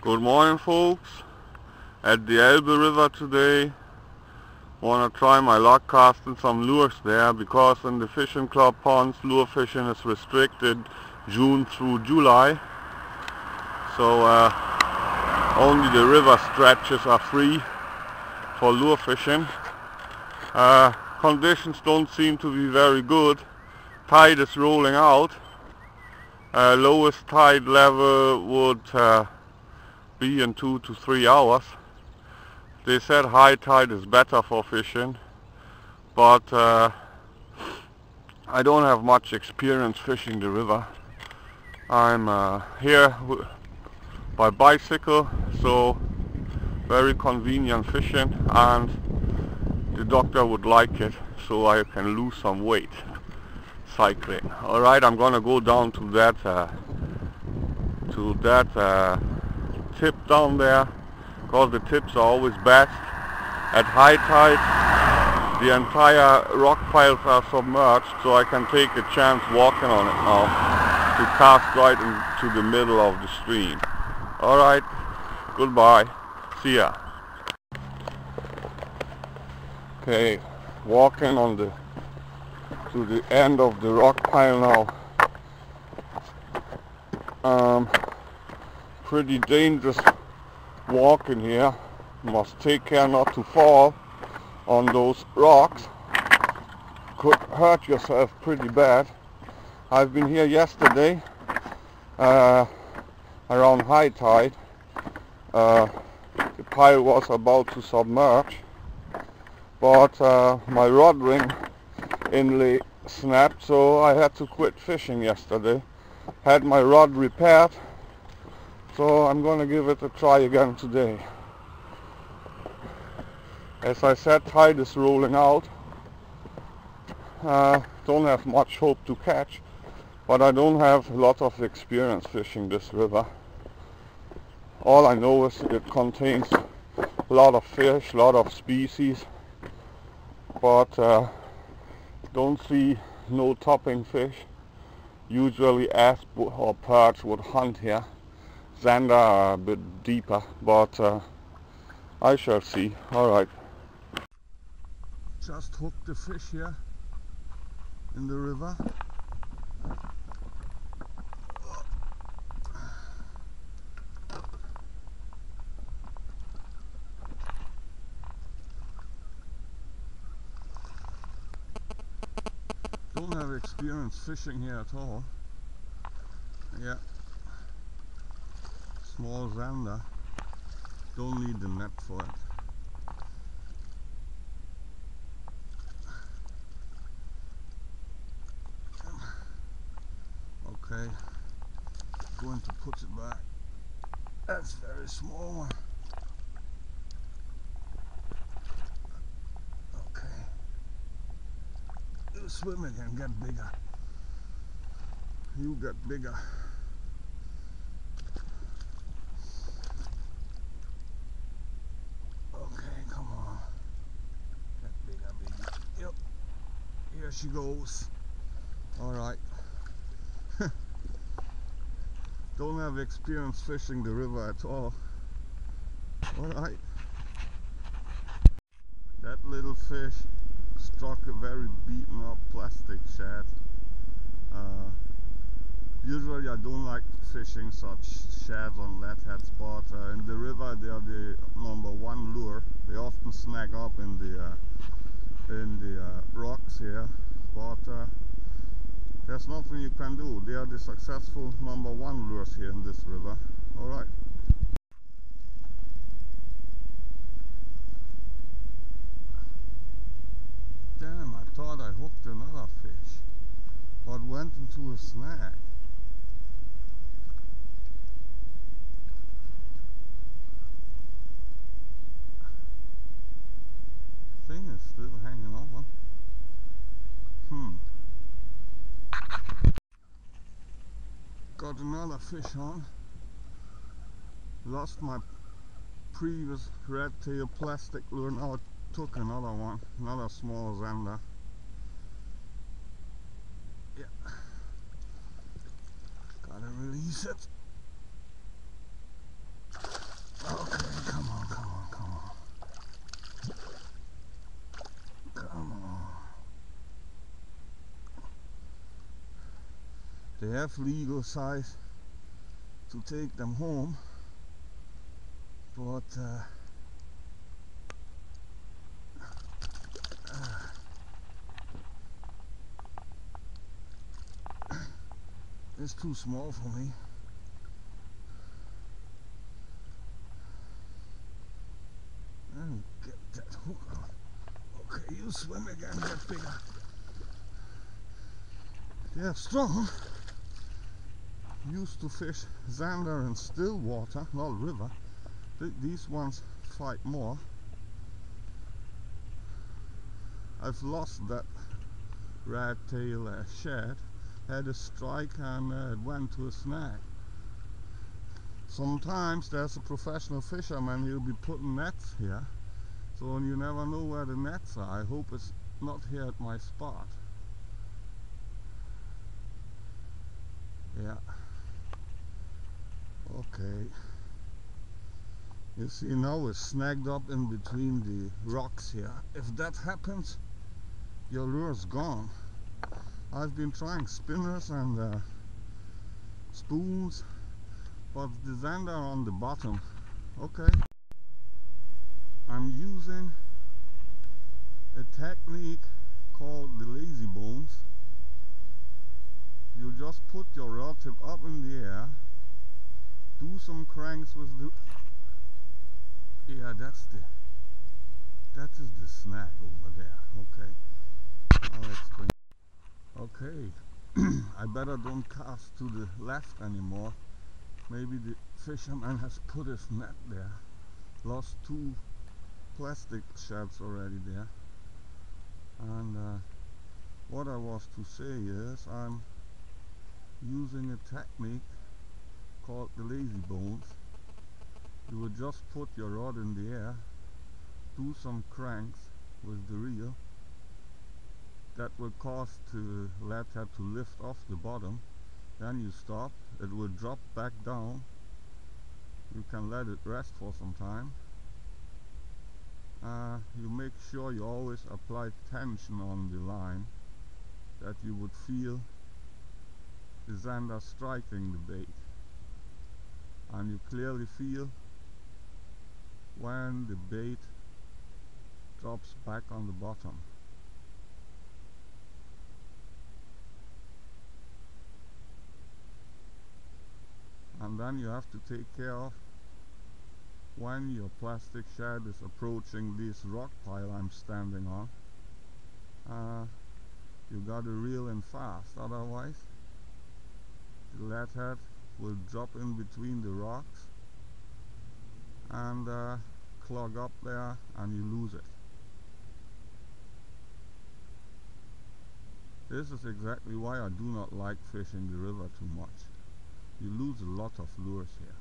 Good morning, folks. At the Elbe River today. Wanna try my luck casting some lures there, because in the fishing club ponds lure fishing is restricted June through July. So only the river stretches are free for lure fishing. Conditions don't seem to be very good. Tide is rolling out. Lowest tide level would be in 2 to 3 hours. They said high tide is better for fishing, but I don't have much experience fishing the river. I'm here by bicycle, so very convenient fishing, and the doctor would like it, so I can lose some weight cycling. Alright, I'm gonna go down to that tip down there, because the tips are always best. At high tide the entire rock piles are submerged, so I can take a chance walking on it now to cast right into the middle of the stream. Alright, goodbye, see ya. Okay, walking on to the end of the rock pile now. Pretty dangerous walking here. Must take care not to fall on those rocks. Could hurt yourself pretty bad. I've been here yesterday around high tide. The pile was about to submerge, but my rod ring inlay snapped, so I had to quit fishing yesterday. Had my rod repaired, so I'm gonna give it a try again today. As I said, tide is rolling out. Don't have much hope to catch, but I don't have a lot of experience fishing this river. All I know is it contains a lot of fish, a lot of species, but don't see no topping fish. Usually asp or perch would hunt here. Zander are a bit deeper, but I shall see. Alright. Just hooked the fish here in the river. Don't have experience fishing here at all. Yeah. Small Zander. Don't need the net for it. Okay, going to put it back. That's a very small one. Okay, you swim again, get bigger. You get bigger. Okay, come on. Get bigger, baby. Yep. Here she goes. Alright. Don't have experience fishing the river at all. Alright. That little fish struck a very beaten up plastic shad. Usually I don't like fishing such shads on latheads, but in the river they are the #1 lure. They often snag up in the rocks here, but there's nothing you can do. They are the successful #1 lures here in this river. Alright. Damn, I thought I hooked another fish, but went into a snag. Thing is still hanging over. Got another fish on. Lost my previous red tail plastic lure. Now I took another one, another small Zander. Yeah, gotta release it. they have legal size to take them home, but it's too small for me. Let me get that hook out. Okay, you swim again, get bigger. They are strong. Used to fish Zander in still water, not river. These ones fight more. I've lost that red tail shad. Had a strike and it went to a snag. Sometimes there's a professional fisherman, he'll be putting nets here, so you never know where the nets are. I hope it's not here at my spot. Yeah. Okay. You see, now it's snagged up in between the rocks here. If that happens, your lure's gone. I've been trying spinners and spoons, but the Zander on the bottom. Okay. I'm using a technique called the lazy bones. You just put your rod tip up in the air, do some cranks with the... Yeah, that is the snag over there. Okay, I'll explain. Okay, I better don't cast to the left anymore. Maybe the fisherman has put his net there. Lost 2 plastic shads already there. And what I was to say is I'm using a technique called the lazy bones. You would just put your rod in the air, do some cranks with the reel. That will cause the lead head to lift off the bottom. Then you stop, it will drop back down. You can let it rest for some time. You make sure you always apply tension on the line, that you would feel the Zander striking the bait, and you clearly feel when the bait drops back on the bottom. And then you have to take care of when your plastic shad is approaching this rock pile I'm standing on. You gotta reel in fast, otherwise the lead head will drop in between the rocks and clog up there and you lose it. This is exactly why I do not like fishing the river too much. You lose a lot of lures here.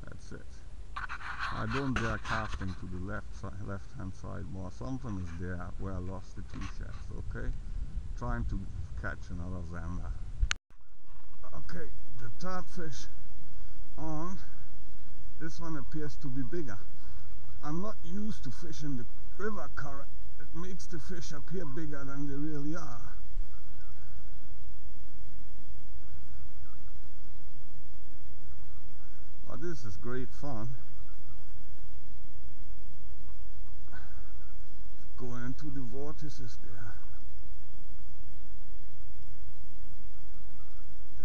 That's it. I don't dare casting to the left hand side more. Something is there where I lost the 2 shads. Okay, trying to catch another Zander. Okay, the 3rd fish on. This one appears to be bigger. I'm not used to fishing the river current. It makes the fish appear bigger than they really are. Well, this is great fun. Going into the vortices there.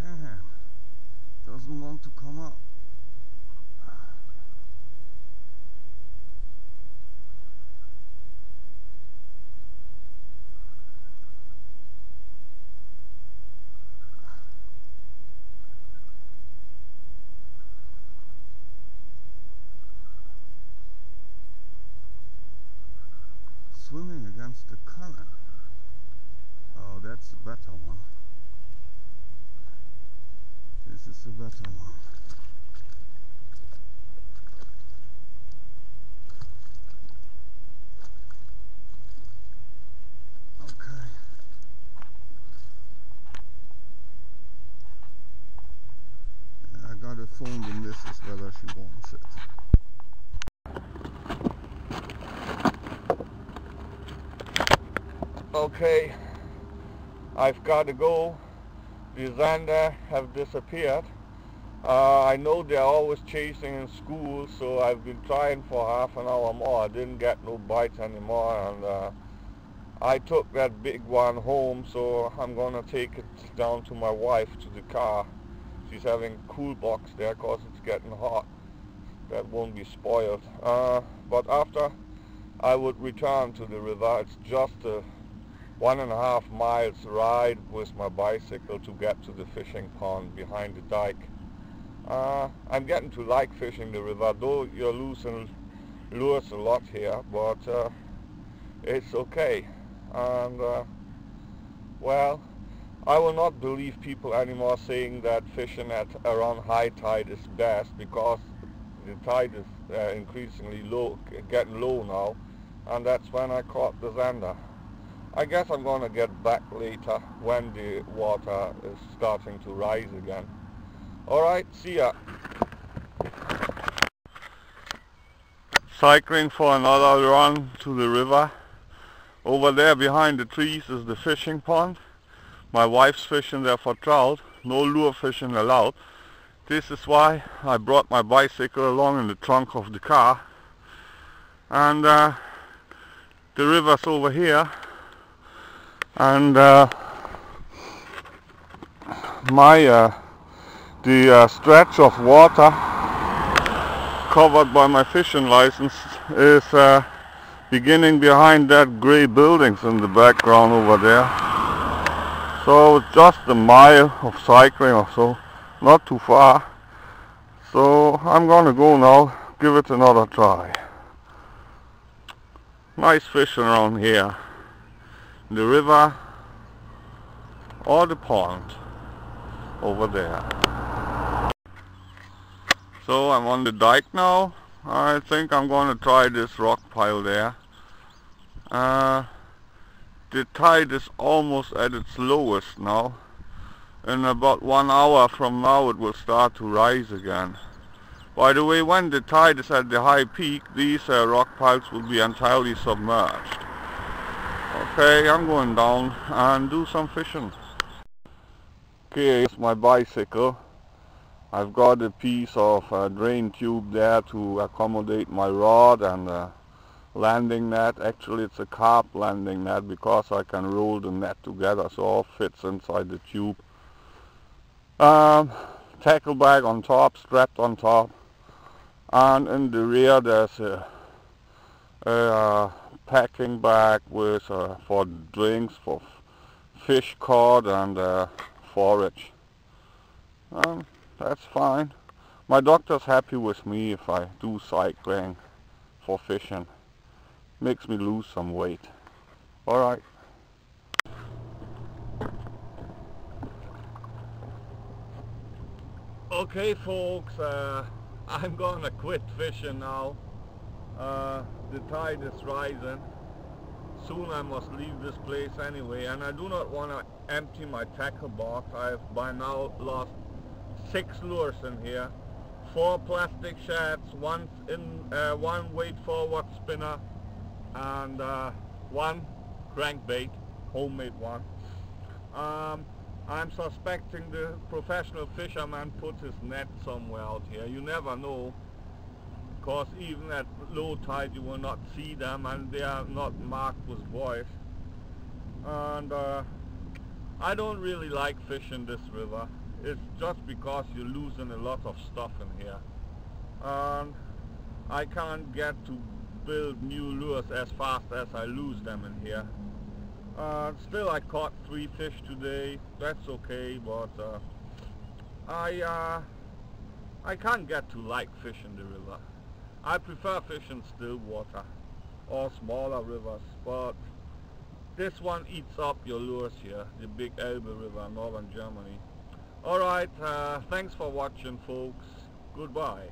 Damn, doesn't want to come up. Swimming against the current. Oh, that's a better one. This is a better one. Okay. I gotta phone the missus whether she wants it. Okay, I've got to go. The Zander have disappeared. I know they're always chasing in school, so I've been trying for half an hour more. I didn't get no bites anymore, and I took that big one home, so I'm gonna take it down to my wife to the car. She's having a cool box there because it's getting hot. That won't be spoiled. But after I would return to the river, it's just a 1.5 miles ride with my bicycle to get to the fishing pond behind the dike. I'm getting to like fishing the river, though you're losing lures a lot here, but it's okay. And well, I will not believe people anymore saying that fishing at around high tide is best, because the tide is increasingly low, getting low now, and that's when I caught the Zander. I guess I'm gonna get back later when the water is starting to rise again. Alright, see ya. Cycling for another run to the river. Over there behind the trees is the fishing pond. My wife's fishing there for trout. No lure fishing allowed. This is why I brought my bicycle along in the trunk of the car. And the river's over here. And the stretch of water covered by my fishing license is beginning behind that grey buildings in the background over there. So it's just a mile of cycling or so, not too far. So I'm gonna go now, give it another try. Nice fishing around here. The river or the pond over there. So I'm on the dike now. I think I'm gonna try this rock pile there. The tide is almost at its lowest now. In about 1 hour from now it will start to rise again. By the way, when the tide is at the high peak, these rock piles will be entirely submerged. Okay, I'm going down and do some fishing. Okay, here's my bicycle. I've got a piece of drain tube there to accommodate my rod and landing net. Actually it's a carp landing net because I can roll the net together so all fits inside the tube. Tackle bag on top, strapped on top, and in the rear there's a packing bag with for drinks, for fish caught, and forage. That's fine. My doctor's happy with me if I do cycling for fishing. Makes me lose some weight. Alright. Okay folks, I'm gonna quit fishing now. The tide is rising. Soon I must leave this place anyway, and I do not want to empty my tackle box. I have by now lost 6 lures in here. 4 plastic shads, one weight forward spinner, and 1 crankbait, homemade one. I'm suspecting the professional fisherman put his net somewhere out here. You never know, because even at low tide you will not see them, and they are not marked with buoys. And I don't really like fishing this river. It's just because you're losing a lot of stuff in here, and I can't get to build new lures as fast as I lose them in here. Still I caught 3 fish today. That's okay, but I can't get to like fishing the river. I prefer fishing still water or smaller rivers, but this one eats up your lures here, the big Elbe River, northern Germany. Alright, thanks for watching folks. Goodbye.